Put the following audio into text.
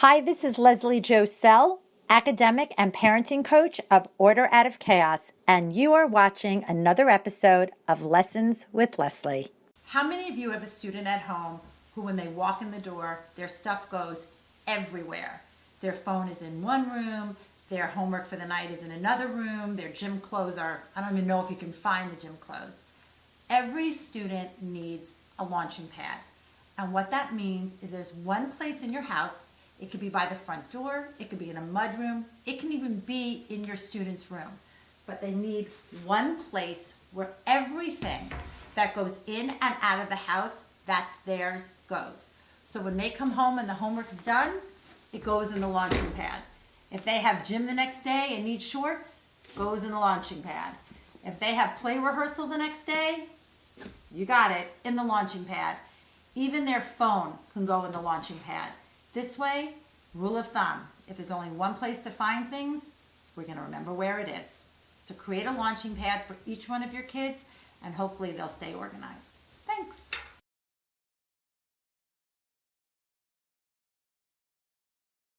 Hi, this is Leslie Josel, academic and parenting coach of Order Out of Chaos, and you are watching another episode of Lessons with Leslie. How many of you have a student at home who, when they walk in the door, their stuff goes everywhere? Their phone is in one room, their homework for the night is in another room, their gym clothes are, I don't even know if you can find the gym clothes. Every student needs a launching pad. And what that means is there's one place in your house. It could be by the front door, it could be in a mudroom, it can even be in your student's room. But they need one place where everything that goes in and out of the house, that's theirs, goes. So when they come home and the homework's done, it goes in the launching pad. If they have gym the next day and need shorts, goes in the launching pad. If they have play rehearsal the next day, you got it, in the launching pad. Even their phone can go in the launching pad. This way, rule of thumb, if there's only one place to find things, we're going to remember where it is. So create a launching pad for each one of your kids, and hopefully they'll stay organized.